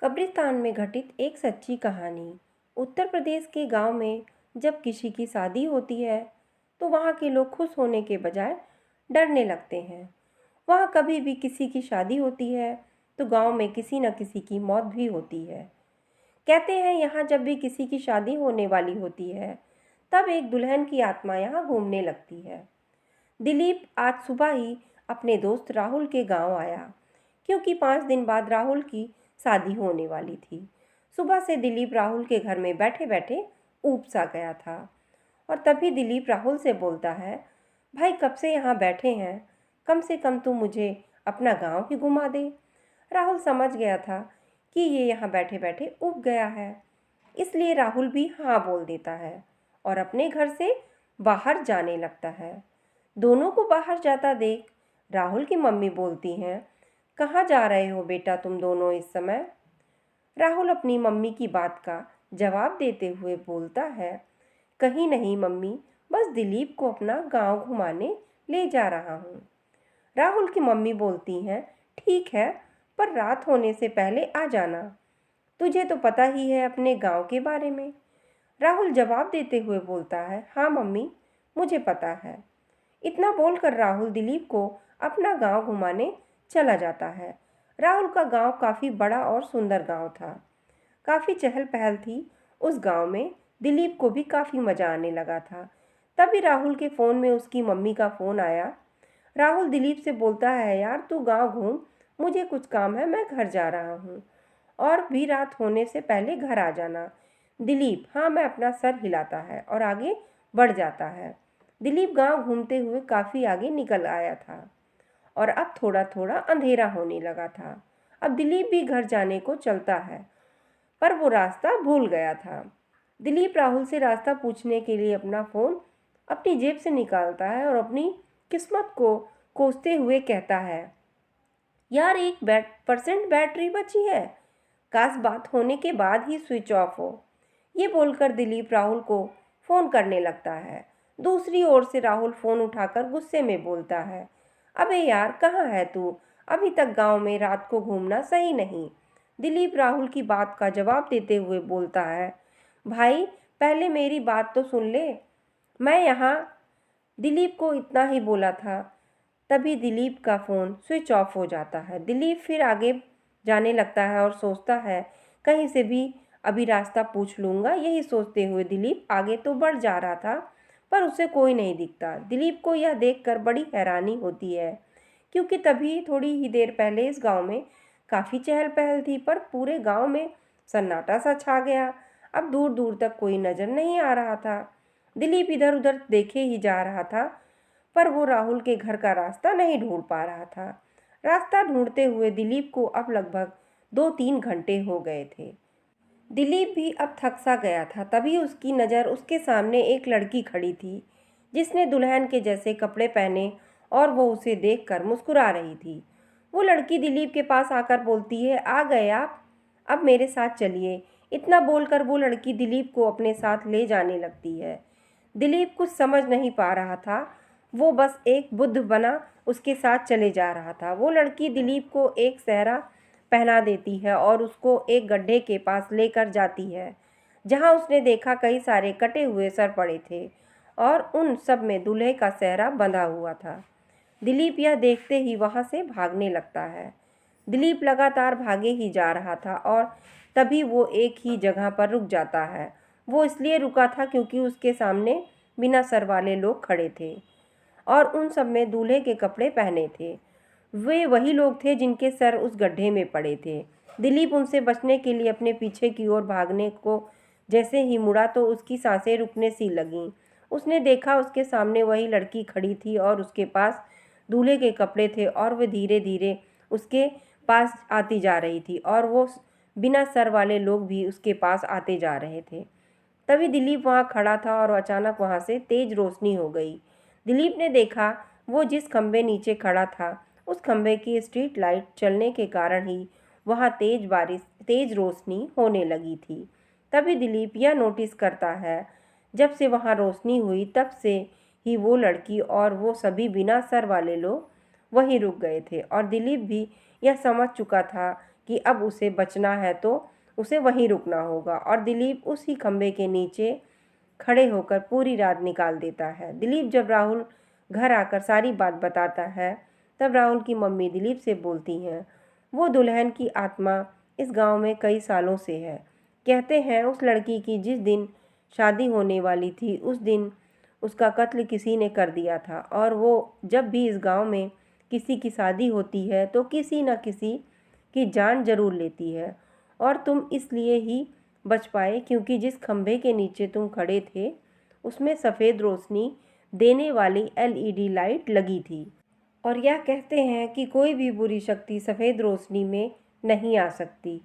कब्रिस्तान में घटित एक सच्ची कहानी। उत्तर प्रदेश के गांव में जब किसी की शादी होती है तो वहां के लोग खुश होने के बजाय डरने लगते हैं। वहां कभी भी किसी की शादी होती है तो गांव में किसी न किसी की मौत भी होती है। कहते हैं यहाँ जब भी किसी की शादी होने वाली होती है तब एक दुल्हन की आत्मा यहाँ घूमने लगती है। दिलीप आज सुबह ही अपने दोस्त राहुल के गांव आया क्योंकि 5 दिन बाद राहुल की शादी होने वाली थी। सुबह से दिलीप राहुल के घर में बैठे बैठे ऊब सा गया था और तभी दिलीप राहुल से बोलता है, भाई कब से यहाँ बैठे हैं, कम से कम तू मुझे अपना गांव ही घुमा दे। राहुल समझ गया था कि ये यहाँ बैठे बैठे ऊब गया है, इसलिए राहुल भी हाँ बोल देता है और अपने घर से बाहर जाने लगता है। दोनों को बाहर जाता देख राहुल की मम्मी बोलती हैं, कहाँ जा रहे हो बेटा तुम दोनों इस समय। राहुल अपनी मम्मी की बात का जवाब देते हुए बोलता है, कहीं नहीं मम्मी, बस दिलीप को अपना गांव घुमाने ले जा रहा हूँ। राहुल की मम्मी बोलती हैं, ठीक है, पर रात होने से पहले आ जाना, तुझे तो पता ही है अपने गांव के बारे में। राहुल जवाब देते हुए बोलता है, हाँ मम्मी, मुझे पता है। इतना बोलकर राहुल दिलीप को अपना गांव घुमाने चला जाता है। राहुल का गांव काफ़ी बड़ा और सुंदर गांव था। काफ़ी चहल पहल थी उस गांव में। दिलीप को भी काफ़ी मज़ा आने लगा था। तभी राहुल के फ़ोन में उसकी मम्मी का फ़ोन आया। राहुल दिलीप से बोलता है, यार तू गांव घूम, मुझे कुछ काम है, मैं घर जा रहा हूँ और भी रात होने से पहले घर आ जाना। दिलीप हाँ मैं अपना सर हिलाता है और आगे बढ़ जाता है। दिलीप गांव घूमते हुए काफ़ी आगे निकल आया था और अब थोड़ा थोड़ा अंधेरा होने लगा था। अब दिलीप भी घर जाने को चलता है, पर वो रास्ता भूल गया था। दिलीप राहुल से रास्ता पूछने के लिए अपना फ़ोन अपनी जेब से निकालता है और अपनी किस्मत को कोसते हुए कहता है, यार 1% बैटरी बची है, काश बात होने के बाद ही स्विच ऑफ हो। ये बोलकर दिलीप राहुल को फ़ोन करने लगता है। दूसरी ओर से राहुल फ़ोन उठाकर गुस्से में बोलता है, अबे यार कहाँ है तू, अभी तक गांव में रात को घूमना सही नहीं। दिलीप राहुल की बात का जवाब देते हुए बोलता है, भाई पहले मेरी बात तो सुन ले, मैं यहाँ दिलीप को इतना ही बोला था। तभी दिलीप का फ़ोन स्विच ऑफ हो जाता है। दिलीप फिर आगे जाने लगता है और सोचता है, कहीं से भी अभी रास्ता पूछ लूँगा। यही सोचते हुए दिलीप आगे तो बढ़ जा रहा था, पर उसे कोई नहीं दिखता। दिलीप को यह देखकर बड़ी हैरानी होती है, क्योंकि तभी थोड़ी ही देर पहले इस गांव में काफ़ी चहल पहल थी, पर पूरे गांव में सन्नाटा सा छा गया। अब दूर दूर तक कोई नज़र नहीं आ रहा था। दिलीप इधर उधर देखे ही जा रहा था, पर वो राहुल के घर का रास्ता नहीं ढूंढ पा रहा था। रास्ता ढूंढते हुए दिलीप को अब लगभग 2-3 घंटे हो गए थे। दिलीप भी अब थक सा गया था। तभी उसकी नज़र उसके सामने एक लड़की खड़ी थी, जिसने दुल्हन के जैसे कपड़े पहने और वो उसे देखकर मुस्कुरा रही थी। वो लड़की दिलीप के पास आकर बोलती है, आ गए आप, अब मेरे साथ चलिए। इतना बोलकर वो लड़की दिलीप को अपने साथ ले जाने लगती है। दिलीप कुछ समझ नहीं पा रहा था, वो बस एक बुद्ध बना उसके साथ चले जा रहा था। वो लड़की दिलीप को एक सेहरा पहना देती है और उसको एक गड्ढे के पास लेकर जाती है, जहां उसने देखा कई सारे कटे हुए सर पड़े थे और उन सब में दूल्हे का सेहरा बंधा हुआ था। दिलीप यह देखते ही वहां से भागने लगता है। दिलीप लगातार भागे ही जा रहा था और तभी वो एक ही जगह पर रुक जाता है। वो इसलिए रुका था क्योंकि उसके सामने बिना सर वाले लोग खड़े थे और उन सब में दूल्हे के कपड़े पहने थे। वे वही लोग थे जिनके सर उस गड्ढे में पड़े थे। दिलीप उनसे बचने के लिए अपने पीछे की ओर भागने को जैसे ही मुड़ा तो उसकी सांसें रुकने सी लगीं। उसने देखा उसके सामने वही लड़की खड़ी थी और उसके पास दूल्हे के कपड़े थे और वह धीरे धीरे उसके पास आती जा रही थी और वो बिना सर वाले लोग भी उसके पास आते जा रहे थे। तभी दिलीप वहाँ खड़ा था और अचानक वहाँ से तेज रोशनी हो गई। दिलीप ने देखा वो जिस खंबे नीचे खड़ा था उस खंबे की स्ट्रीट लाइट चलने के कारण ही वहाँ तेज रोशनी होने लगी थी। तभी दिलीप यह नोटिस करता है, जब से वहाँ रोशनी हुई तब से ही वो लड़की और वो सभी बिना सर वाले लोग वहीं रुक गए थे और दिलीप भी यह समझ चुका था कि अब उसे बचना है तो उसे वहीं रुकना होगा। और दिलीप उसी खंबे के नीचे खड़े होकर पूरी रात निकाल देता है। दिलीप जब राहुल घर आकर सारी बात बताता है तब राहुल की मम्मी दिलीप से बोलती हैं, वो दुल्हन की आत्मा इस गांव में कई सालों से है। कहते हैं उस लड़की की जिस दिन शादी होने वाली थी उस दिन उसका कत्ल किसी ने कर दिया था, और वो जब भी इस गांव में किसी की शादी होती है तो किसी न किसी की जान जरूर लेती है। और तुम इसलिए ही बच पाए क्योंकि जिस खंभे के नीचे तुम खड़े थे उसमें सफ़ेद रोशनी देने वाली एलईडी लाइट लगी थी। और यह कहते हैं कि कोई भी बुरी शक्ति सफ़ेद रोशनी में नहीं आ सकती।